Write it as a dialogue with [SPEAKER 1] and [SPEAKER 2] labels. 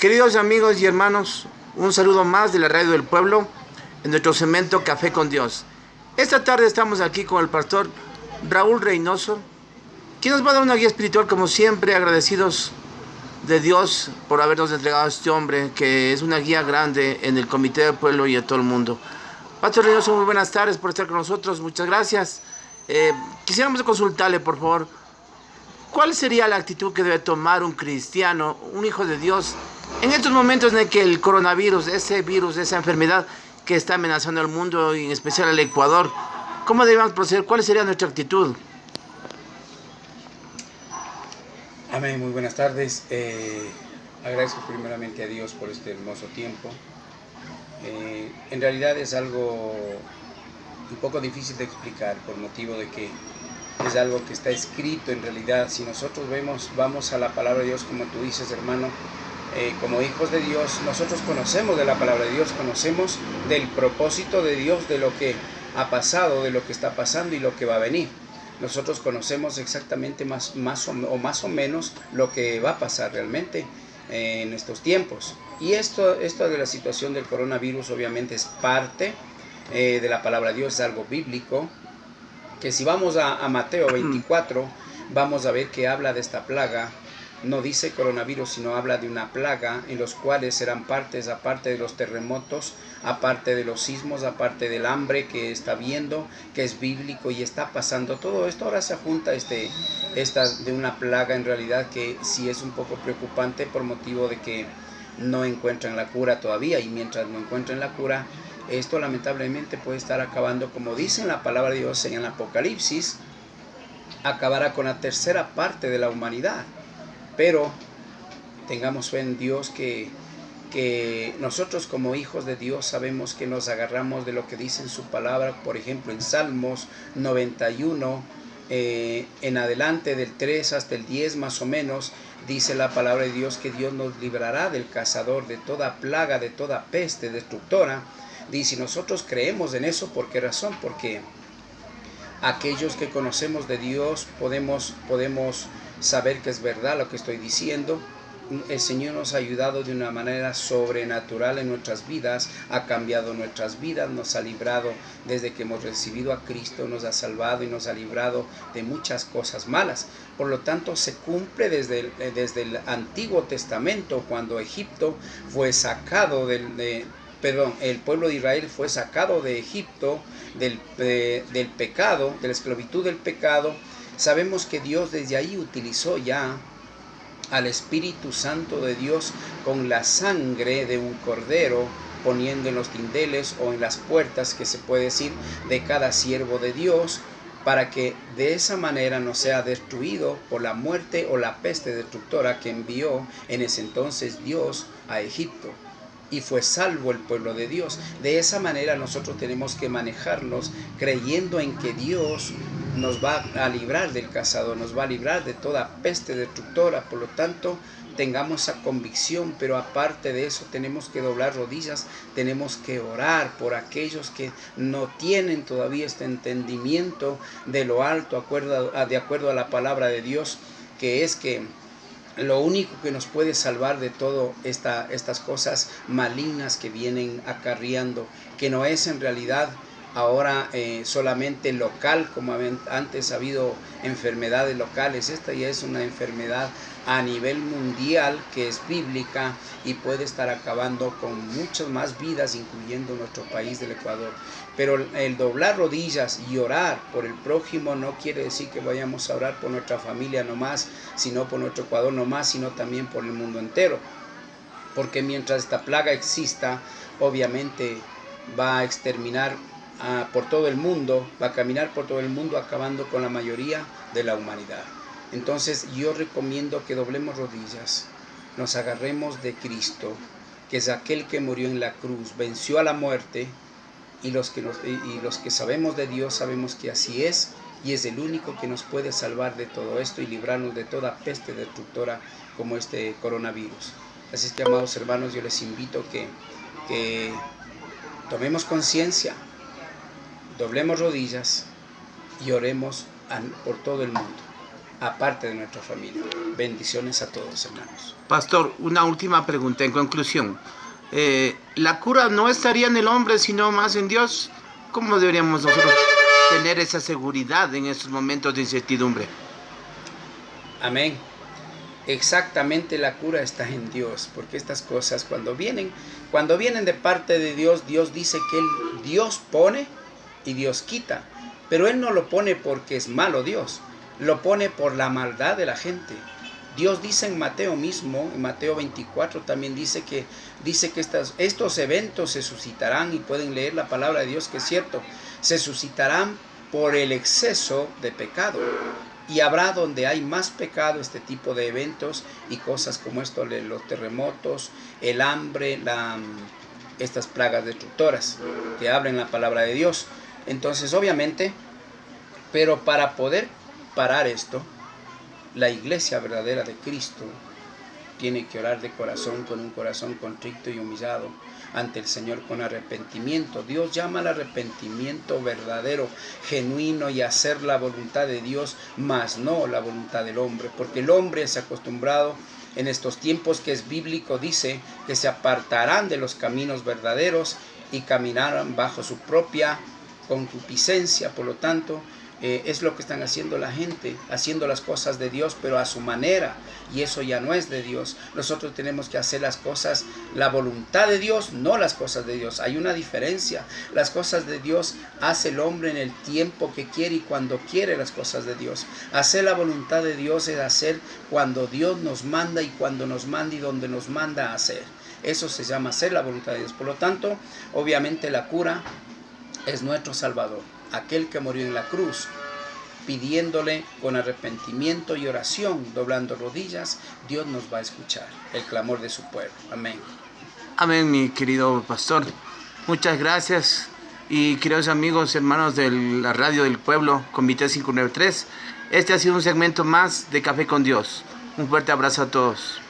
[SPEAKER 1] Queridos amigos y hermanos, un saludo más de la Radio del Pueblo en nuestro segmento Café con Dios. Esta tarde estamos aquí con el pastor Raúl Reynoso, quien nos va a dar una guía espiritual, como siempre, agradecidos de Dios por habernos entregado a este hombre, que es una guía grande en el Comité del Pueblo y en todo el mundo. Pastor Reynoso, muy buenas tardes por estar con nosotros, muchas gracias. Quisiéramos consultarle, por favor, ¿cuál sería la actitud que debe tomar un cristiano, un hijo de Dios, en estos momentos en el que el coronavirus, ese virus, esa enfermedad que está amenazando al mundo y en especial al Ecuador? ¿Cómo debemos proceder? ¿Cuál sería nuestra actitud?
[SPEAKER 2] Amén, muy buenas tardes. Agradezco primeramente a Dios por este hermoso tiempo. En realidad es algo un poco difícil de explicar por motivo de que es algo que está escrito en realidad. Si nosotros vamos a la palabra de Dios, como tú dices, hermano, como hijos de Dios, nosotros conocemos de la palabra de Dios, conocemos del propósito de Dios, de lo que ha pasado, de lo que está pasando y lo que va a venir. Nosotros conocemos exactamente más o menos lo que va a pasar realmente en estos tiempos. Y esto de la situación del coronavirus obviamente es parte de la palabra de Dios, es algo bíblico, que si vamos a Mateo 24, vamos a ver que habla de esta plaga. No dice coronavirus, sino habla de una plaga en los cuales serán partes, aparte de los terremotos, aparte de los sismos, aparte del hambre que está viendo, que es bíblico y está pasando. Todo esto ahora se junta esta de una plaga en realidad que sí es un poco preocupante por motivo de que no encuentran la cura todavía, y mientras no encuentren la cura, esto lamentablemente puede estar acabando, como dice en la palabra de Dios en el Apocalipsis, acabará con la tercera parte de la humanidad. Pero tengamos fe en Dios que nosotros como hijos de Dios sabemos que nos agarramos de lo que dice en su palabra. Por ejemplo, en Salmos 91, en adelante del 3 hasta el 10 más o menos, dice la palabra de Dios que Dios nos librará del cazador, de toda plaga, de toda peste destructora. Dice, nosotros creemos en eso. ¿Por qué razón? Porque aquellos que conocemos de Dios podemos saber que es verdad lo que estoy diciendo. El Señor nos ha ayudado de una manera sobrenatural en nuestras vidas, ha cambiado nuestras vidas, nos ha librado desde que hemos recibido a Cristo, nos ha salvado y nos ha librado de muchas cosas malas. Por lo tanto, se cumple desde el Antiguo Testamento, cuando Egipto fue sacado el pueblo de Israel fue sacado de Egipto, del pecado, de la esclavitud del pecado. Sabemos que Dios desde ahí utilizó ya al Espíritu Santo de Dios con la sangre de un cordero, poniendo en los dinteles o en las puertas, que se puede decir, de cada siervo de Dios, para que de esa manera no sea destruido por la muerte o la peste destructora que envió en ese entonces Dios a Egipto. Y fue salvo el pueblo de Dios. De esa manera nosotros tenemos que manejarnos creyendo en que Dios nos va a librar del cazador, nos va a librar de toda peste destructora. Por lo tanto, tengamos esa convicción, pero aparte de eso tenemos que doblar rodillas, tenemos que orar por aquellos que no tienen todavía este entendimiento de lo alto, de acuerdo a la palabra de Dios, que es que lo único que nos puede salvar de todo estas cosas malignas que vienen acarreando, que no es en realidad ahora solamente local, como antes ha habido enfermedades locales. Esta ya es una enfermedad a nivel mundial que es bíblica y puede estar acabando con muchas más vidas, incluyendo nuestro país del Ecuador. Pero el doblar rodillas y orar por el prójimo no quiere decir que vayamos a orar por nuestra familia nomás, sino por nuestro Ecuador nomás, sino también por el mundo entero. Porque mientras esta plaga exista, obviamente va a exterminar por todo el mundo, va a caminar por todo el mundo, acabando con la mayoría de la humanidad. Entonces yo recomiendo que doblemos rodillas, nos agarremos de Cristo, que es aquel que murió en la cruz, venció a la muerte, y los que sabemos de Dios sabemos que así es, y es el único que nos puede salvar de todo esto y librarnos de toda peste destructora como este coronavirus. Así es que, amados hermanos, yo les invito que tomemos conciencia, doblemos rodillas y oremos por todo el mundo. aparte de nuestra familia. Bendiciones a todos, hermanos.
[SPEAKER 1] Pastor, una última pregunta en conclusión. ¿La cura no estaría en el hombre, sino más en Dios? ¿Cómo deberíamos nosotros tener esa seguridad en estos momentos de incertidumbre?
[SPEAKER 2] Amén. Exactamente, la cura está en Dios, porque estas cosas cuando vienen de parte de Dios, Dios dice que Dios pone y Dios quita, pero Él no lo pone porque es malo Dios, lo pone por la maldad de la gente. Dios dice en Mateo mismo, en Mateo 24 también dice que estos eventos se suscitarán, y pueden leer la palabra de Dios que es cierto, se suscitarán por el exceso de pecado. Y habrá donde hay más pecado este tipo de eventos y cosas como esto, los terremotos, el hambre, estas plagas destructoras que hablan la palabra de Dios. Entonces, obviamente, pero para poder parar esto, la iglesia verdadera de Cristo tiene que orar de corazón, con un corazón contrito y humillado ante el Señor con arrepentimiento. Dios llama al arrepentimiento verdadero, genuino, y hacer la voluntad de Dios, mas no la voluntad del hombre, porque el hombre se ha acostumbrado en estos tiempos que es bíblico, dice que se apartarán de los caminos verdaderos y caminarán bajo su propia concupiscencia. Por lo tanto, es lo que están haciendo la gente, haciendo las cosas de Dios, pero a su manera, y eso ya no es de Dios. Nosotros tenemos que hacer las cosas, la voluntad de Dios, no las cosas de Dios. Hay una diferencia. Las cosas de Dios hace el hombre en el tiempo que quiere y cuando quiere las cosas de Dios. Hacer la voluntad de Dios es hacer cuando Dios nos manda y cuando nos manda y donde nos manda a hacer. Eso se llama hacer la voluntad de Dios. Por lo tanto, obviamente la cura es nuestro Salvador, aquel que murió en la cruz, pidiéndole con arrepentimiento y oración, doblando rodillas. Dios nos va a escuchar el clamor de su pueblo. Amén.
[SPEAKER 1] Amén, mi querido pastor. Muchas gracias. Y queridos amigos, hermanos de la radio del pueblo, Comité 593, este ha sido un segmento más de Café con Dios. Un fuerte abrazo a todos.